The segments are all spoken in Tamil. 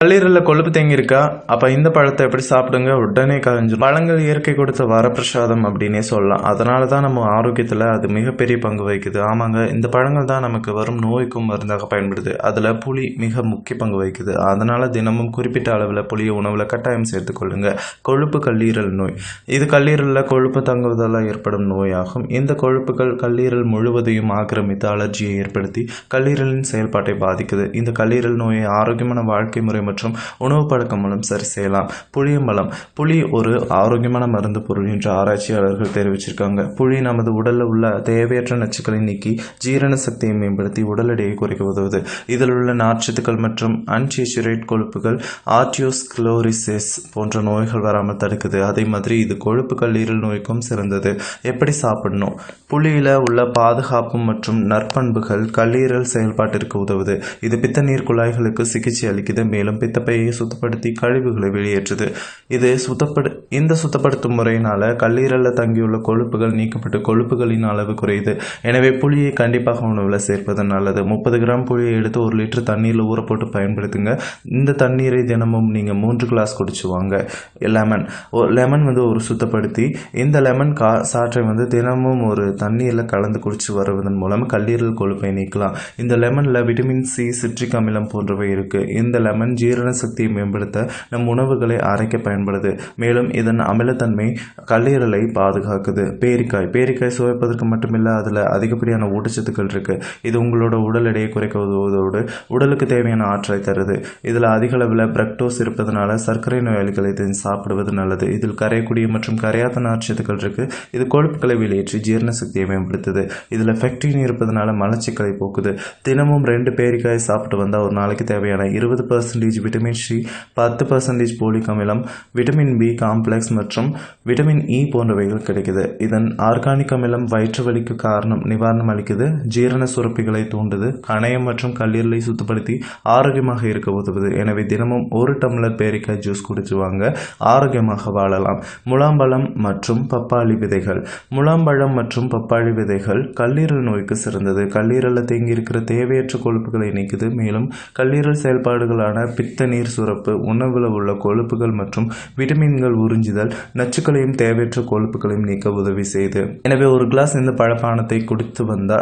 கல்லீரல்ல கொழுப்பு தேங்கி இருக்கா? அப்ப இந்த பழத்தை எப்படி சாப்பிடுங்க? உடனே கரைஞ்சிடும். பழங்கள் இயற்கை கொடுத்த வரப்பிரசாதம் அப்படின்னே சொல்லலாம். அதனால தான் நம்ம ஆரோக்கியத்தில் அது மிகப்பெரிய பங்கு வகிக்குது. ஆமாங்க, இந்த பழங்கள் தான் நமக்கு வரும் நோய்க்கும் மருந்தாக பயன்படுது. அதில் புளி மிக முக்கிய பங்கு வகிக்குது. அதனால தினமும் குறிப்பிட்ட அளவில் புளியை உணவில் கட்டாயம் சேர்த்துக்கொள்ளுங்க. கொழுப்பு கல்லீரல் நோய். இது கல்லீரலில் கொழுப்பு தங்குவதால் ஏற்படும் நோயாகும். இந்த கொழுப்புகள் கல்லீரல் முழுவதையும் ஆக்கிரமித்து அலர்ஜியை ஏற்படுத்தி கல்லீரலின் செயல்பாட்டை பாதிக்குது. இந்த கல்லீரல் நோயை ஆரோக்கியமான வாழ்க்கை முறை மற்றும் உணவு பழக்கம் மூலம் சரி செய்யலாம். புளியம்பழம். புளி ஒரு ஆரோக்கியமான மருந்து பொருள் என்று ஆராய்ச்சியாளர்கள் தெரிவிச்சிருக்காங்க. புளி நமது உடலில் உள்ள தேவையற்ற நச்சுக்களை நீக்கி ஜீரண சக்தியை மேம்படுத்தி உடல் எடையை குறைக்க உதவுது. இதில் உள்ள நார்ச்சத்துக்கள் மற்றும் அன்சேச்சுரேட் கொழுப்புகள் ஆர்டியோஸ்க்ளோரிசிஸ் போன்ற நோய்கள் வராமல் தடுக்குது. அதே மாதிரி இது கொழுப்பு கல்லீரல் நோய்க்கும் சிறந்தது. எப்படி சாப்பிடணும்? புளியில உள்ள பாதுகாப்பு மற்றும் நற்பண்புகள் கல்லீரல் செயல்பாட்டிற்கு உதவுது. இது பித்த நீர் குழாய்களுக்கு சிகிச்சை அளிக்குது. மேலும் பித்தப்பையை சுத்தப்படுத்தி கழிவுகளை வெளியேற்றுது. இந்த சுத்தப்படுத்தும் முறையினால கல்லீரலில் தங்கியுள்ள கொழுப்புகள் நீக்கப்பட்டு கொழுப்புகளின் அளவு குறையுது. எனவே புளியை கண்டிப்பாக உணவில் சேர்ப்பது நல்லது. 30 கிராம் புளியை எடுத்து 1 லிட்டர் தண்ணீரில் ஊற போட்டு பயன்படுத்துங்க. இந்த தண்ணீரை தினமும் நீங்கள் 3 கிளாஸ் குடிச்சுவாங்க. லெமன் ஒரு சுத்தப்படுத்தி இந்த லெமன் சாற்றை தினமும் ஒரு தண்ணீரில் கலந்து குடிச்சு வருவதன் மூலம் கல்லீரல் கொழுப்பை நீக்கலாம். இந்த லெமனில் விட்டமின் சி, சிட்ரிக் அமிலம் போன்றவை இருக்கு. இந்த லெமன் ஜீரண சக்தியை மேம்படுத்த நம் உணவுகளை அரைக்க பயன்படுது. மேலும் இதன் அமிலத்தன்மை கல்லீரலை பாதுகாக்குது. பேரிக்காய் சுவைப்பதற்கு மட்டுமில்லை, அதில் அதிகப்படியான ஊட்டச்சத்துக்கள் இருக்கு. இது உங்களோட உடல் எடையை குறைக்க உதவுவதோடு உடலுக்கு தேவையான ஆற்றலை தருது. இதில் அதிக அளவில் பிரக்டோஸ் இருப்பதனால சர்க்கரை நோயாளிகளை சாப்பிடுவது நல்லது. இதில் கரையக்கூடிய மற்றும் கரையாத நார்ச்சத்துக்கள் இருக்கு. இது கொழுப்புகளை வெளியேற்றி ஜீரண சக்தியை மேம்படுத்துது. இதில் ஃபெக்டின் இருப்பதனால மலச்சிக்கலை போக்குது. தினமும் 2 பேரிக்காய் சாப்பிட்டு வந்தால் ஒரு நாளைக்கு தேவையான 20% விட்டமின் சி, 10% போலிக் அமிலம், விட்டமின் பி காம்ப்ளெக்ஸ் மற்றும் விட்டமின் இ போன்றவைகள் கிடைக்குது. இதன் ஆர்கானிக் அமிலம் வயிற்று வலிக்கு நிவாரணம் அளிக்குது. ஜீரண சுரப்பிகளை தூண்டுது. கணையம் மற்றும் கல்லீரலை சுத்தப்படுத்தி ஆரோக்கியமாக இருக்க உதவுது. எனவே தினமும் 1 டம்ளர் பேரிக்காய் ஜூஸ் குடிச்சுவாங்க. ஆரோக்கியமாக வாழலாம். முலாம்பழம் மற்றும் பப்பாளி விதைகள். முலாம்பழம் மற்றும் பப்பாளி விதைகள் கல்லீரல் நோய்க்கு சிறந்தது. கல்லீரலில் தேங்கி இருக்கிற தேவையற்ற கொழுப்புகளை நீக்குது. மேலும் கல்லீரல் செயல்பாடுகளான பித்த நீர் சுரப்பு, உணவுல உள்ள கொழுப்புகள் மற்றும் விட்டமின்கள் உறிஞ்சுதல், நச்சுக்களையும் தேவையற்ற கொழுப்புகளையும் நீக்க உதவி செய்யுது. எனவே ஒரு கிளாஸ் இந்த பழப்பானத்தை குடித்து வந்தா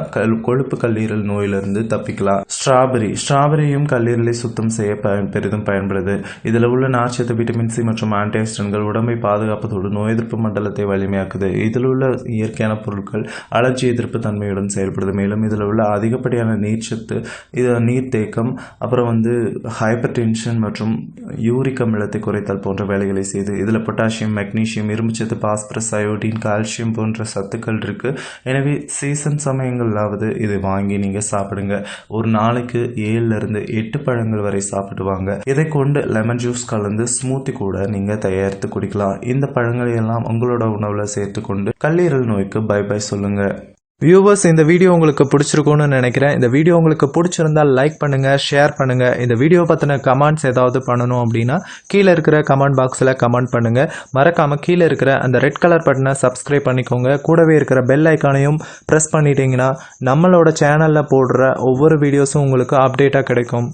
கொழுப்பு கல்லீரல் நோயிலிருந்து தப்பிக்கலாம். ஸ்ட்ராபெரியும் கல்லீரலை சுத்தம் செய்ய பெரிதும் பயன்படுது. இதில் உள்ள நார்ச்சத்து, விட்டமின் சி மற்றும் ஆன்டிஆக்சிடன்ட்கள் உடம்பை பாதுகாப்பதோடு நோய் எதிர்ப்பு மண்டலத்தை வலிமையாக்குது. இதில் உள்ள இயற்கையான பொருட்கள் அலர்ஜி எதிர்ப்பு தன்மையுடன் செயல்படுது. மேலும் இதில் உள்ள அதிகப்படியான நீர்ச்சத்து, நீர் தேக்கம், அப்புறம் ஹைப்பர் டென்ஷன் மற்றும் யூரிக் அமிலத்தை குறைத்தல் போன்ற வேலைகளை செய்து. இதில் பொட்டாசியம், மெக்னீசியம், இரும்புச்சத்து, பாஸ்பரஸ், அயோடின், கால்சியம் போன்ற சத்துக்கள் இருக்கு. எனவே சீசன் சமயங்களாவது இதை வாங்கி நீங்க சாப்பிடுங்க. ஒரு நாளைக்கு 7 to 8 பழங்கள் வரை சாப்பிடுவாங்க. இதை கொண்டு லெமன் ஜூஸ் கலந்து ஸ்மூத்தி கூட நீங்க தயாரித்து குடிக்கலாம். இந்த பழங்களை எல்லாம் உங்களோட உணவுல சேர்த்துக்கொண்டு கல்லீரல் நோய்க்கு பை பை சொல்லுங்க. வியூவர்ஸ், இந்த வீடியோ உங்களுக்கு பிடிச்சிருக்கும்னு நினைக்கிறேன். இந்த வீடியோ உங்களுக்கு பிடிச்சிருந்தால் லைக் பண்ணுங்க, ஷேர் பண்ணுங்க. இந்த வீடியோ பற்றின கமெண்ட்ஸ் ஏதாவது பண்ணணும் அப்படின்னா கீழே இருக்கிற கமெண்ட் பாக்ஸில் கமெண்ட் பண்ணுங்க. மறக்காம கீழே இருக்கிற அந்த ரெட் கலர் பட்டனை சப்ஸ்கிரைப் பண்ணிக்கோங்க. கூடவே இருக்கிற பெல் ஐக்கானையும் ப்ரெஸ் பண்ணிட்டீங்கன்னா நம்மளோட சேனலில் போடுற ஒவ்வொரு வீடியோஸும் உங்களுக்கு அப்டேட்டாக கிடைக்கும்.